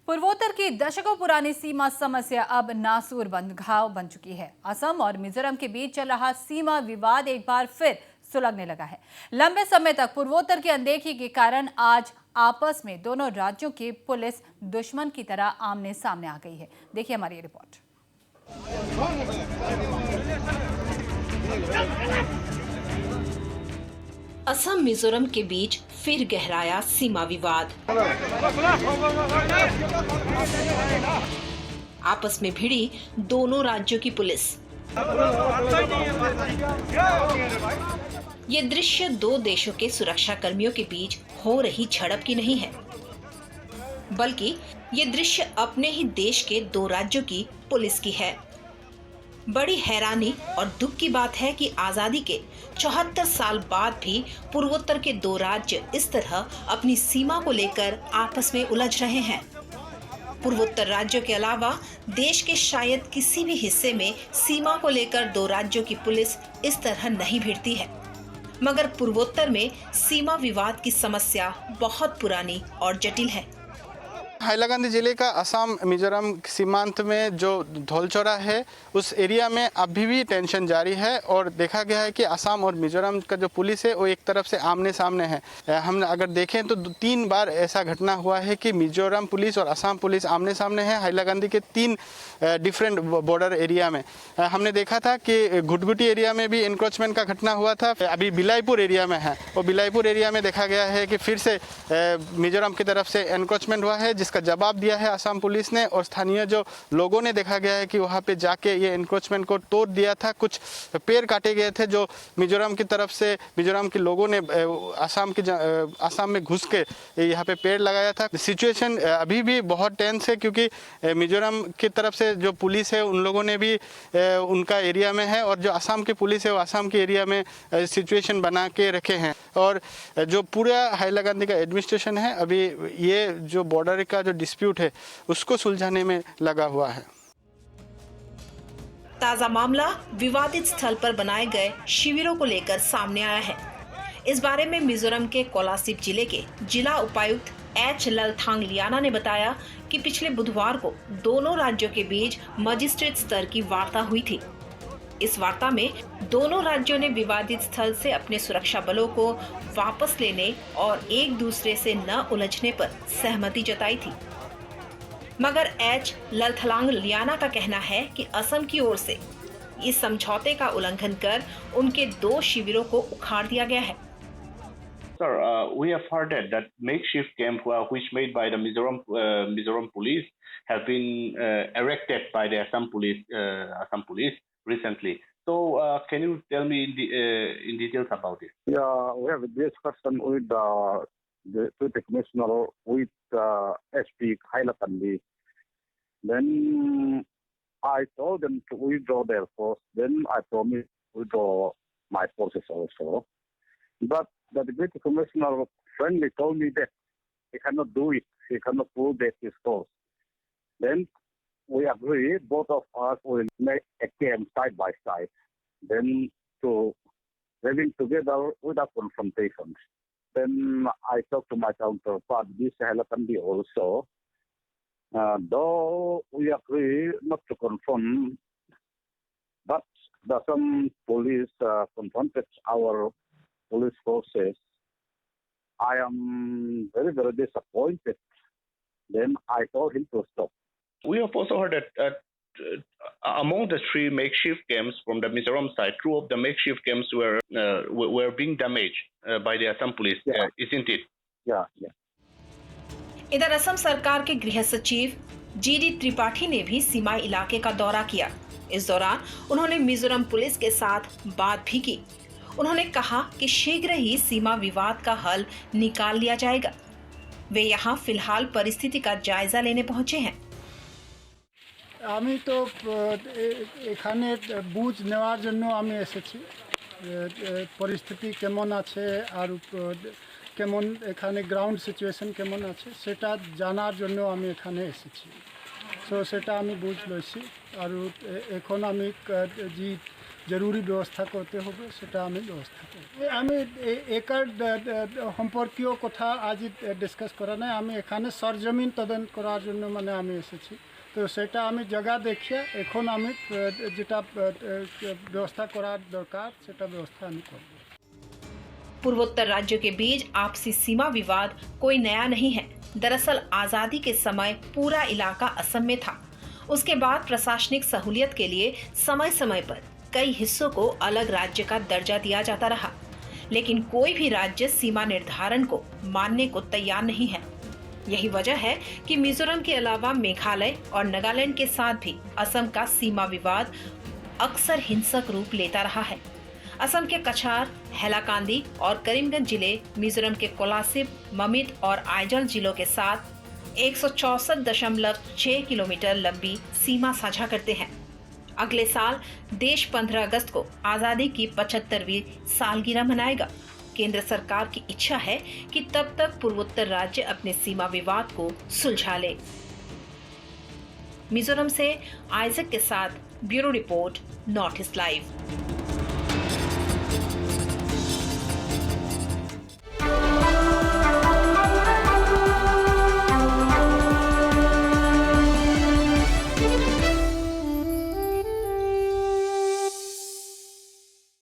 पूर्वोत्तर की दशकों पुरानी सीमा समस्या अब नासूर बंद घाव बन चुकी है। असम और मिजोरम के बीच चल रहा सीमा विवाद एक बार फिर सुलगने लगा है। लंबे समय तक पूर्वोत्तर की अनदेखी के कारण आज आपस में दोनों राज्यों की पुलिस दुश्मन की तरह आमने सामने आ गई है। देखिए हमारी रिपोर्ट। असम मिजोरम के बीच फिर गहराया सीमा विवाद। आपस में भिड़ी दोनों राज्यों की पुलिस। ये दृश्य दो देशों के सुरक्षा कर्मियों के बीच हो रही झड़प की नहीं है, बल्कि ये दृश्य अपने ही देश के दो राज्यों की पुलिस की है। बड़ी हैरानी और दुख की बात है कि आजादी के 74 साल बाद भी पूर्वोत्तर के दो राज्य इस तरह अपनी सीमा को लेकर आपस में उलझ रहे हैं। पूर्वोत्तर राज्यों के अलावा देश के शायद किसी भी हिस्से में सीमा को लेकर दो राज्यों की पुलिस इस तरह नहीं भिड़ती है, मगर पूर्वोत्तर में सीमा विवाद की समस्या बहुत पुरानी और जटिल है। हैलाकंदी जिले का असम मिजोरम सीमांत में जो धौलचौरा है उस एरिया में अभी भी टेंशन जारी है और देखा गया है कि असम और मिजोरम का जो पुलिस है वो एक तरफ से आमने सामने है। हम अगर देखें तो 3 बार ऐसा घटना हुआ है कि मिजोरम पुलिस और असम पुलिस आमने सामने है हैलाकंदी के 3 डिफरेंट बॉर्डर एरिया में। हमने देखा था कि घुटघुटी एरिया में भी इंक्रोचमेंट का घटना हुआ था, अभी बिलाईपुर एरिया में है और बिलाईपुर एरिया में देखा गया है कि फिर से मिजोरम की तरफ से इंक्रोचमेंट हुआ है, जिसका जवाब दिया है असम पुलिस ने। और स्थानीय जो लोगों ने देखा गया है कि वहाँ पे जाके ये इंक्रोचमेंट को तोड़ दिया था। कुछ पेड़ काटे गए थे जो मिजोरम की तरफ से मिजोरम के लोगों ने असम में घुस के यहाँ पे पेड़ लगाया था। सिचुएशन अभी भी बहुत टेंस है क्योंकि मिजोरम की तरफ से जो पुलिस है उन लोगों ने भी उनका एरिया में है और जो असम की पुलिस है वो असम के एरिया में सिचुएशन बना के रखे हैं। और जो पूरा हैलाकंदी का एडमिनिस्ट्रेशन है अभी ये जो बॉर्डर का जो डिस्प्यूट है उसको सुलझाने में लगा हुआ है। ताजा मामला विवादित स्थल पर बनाए गए शिविरों को लेकर सामने आया है। इस बारे में मिजोरम के कोलासिब जिले के जिला उपायुक्त एच ललथांग लियाना ने बताया कि पिछले बुधवार को दोनों राज्यों के बीच मजिस्ट्रेट स्तर की वार्ता हुई थी। इस वार्ता में दोनों राज्यों ने विवादित स्थल से अपने सुरक्षा बलों को वापस लेने और एक दूसरे से न उलझने पर सहमति जताई थी, मगर एच ललथलांग लियाना का कहना है कि असम की ओर से इस समझौते का उल्लंघन कर उनके 2 शिविरों को उखाड़ दिया गया है। Sir, we have heard that makeshift camp which made by the Mizoram police have been erected by the Assam police recently. So, can you tell me in details about it? Yeah, we have a discussion with the Deputy Commissioner with SP Hailakandi. Then I told them to withdraw their force. Then I promised to withdraw my forces also. But the Deputy Commissioner friendly told me that he cannot do it. He cannot prove that his force. Then we agree, both of us will make a camp side by side. Then to living together without confrontations. Then I talked to my counterpart, this Hailakandi also. Though we agree not to confront, but some police confronted our police forces. I am very, very disappointed. Then I told him to stop. We have also heard that among the 3 makeshift camps from the Mizoram side, 2 of the makeshift camps were being damaged by the Assam police, Yeah. Isn't it? Yeah. इधर असम सरकार के गृह सचिव GD Tripathi ने भी सीमा इलाके का दौरा किया। इस दौरान उन्होंने मिजोरम पुलिस के साथ बात भी की। उन्होंने कहा कि शीघ्र ही सीमा विवाद का हल निकाल लिया जाएगा। वे यहाँ फिलहाल परिस्थिति का जायजा लेने पहुंचे हैं। আমি তো এখানে বুঝ নেওয়ার জন্য আমি এসেছি পরিস্থিতি কেমন আছে আর কেমন এখানে গ্রাউন্ড সিচুয়েশন কেমন আছে সেটা জানার জন্য আমি এখানে এসেছি। সো সেটা আমি বুঝ লইছি আর এখন আমি জি জরুরি ব্যবস্থা করতে হবে, সেটা আমি ব্যবস্থা করব। আমি একার সম্পর্কীয় কথা আজ ডিসকাস করা নাই, আমি এখানে সরজমিন তদন্ত করার জন্য মানে আমি এসেছি। তো সেটা আমি জায়গা দেখিয়ে এখন আমি যেটা ব্যবস্থা করার দরকার সেটা ব্যবস্থা আমি করব। पूर्वोत्तर राज्यों के बीच आपसी सीमा विवाद कोई नया नहीं है। दरअसल आजादी के समय पूरा इलाका असम में था। उसके बाद प्रशासनिक सहूलियत के लिए समय समय पर कई हिस्सों को अलग राज्य का दर्जा दिया जाता रहा, लेकिन कोई भी राज्य सीमा निर्धारण को मानने को तैयार नहीं है। यही वजह है कि मिजोरम के अलावा मेघालय और नागालैंड के साथ भी असम का सीमा विवाद अक्सर हिंसक रूप लेता रहा है। असम के कछार, हैलाकांदी और करीमगंज जिले मिजोरम के कोलासिब, ममित और आइजल जिलों के साथ 164.6 किलोमीटर लंबी सीमा साझा करते हैं। अगले साल देश 15 अगस्त को आजादी की 75वीं सालगिरह मनाएगा। केंद्र सरकार की इच्छा है कि तब तक पूर्वोत्तर राज्य अपने सीमा विवाद को सुलझा ले। मिजोरम से आइजक के साथ bureau report, north east live.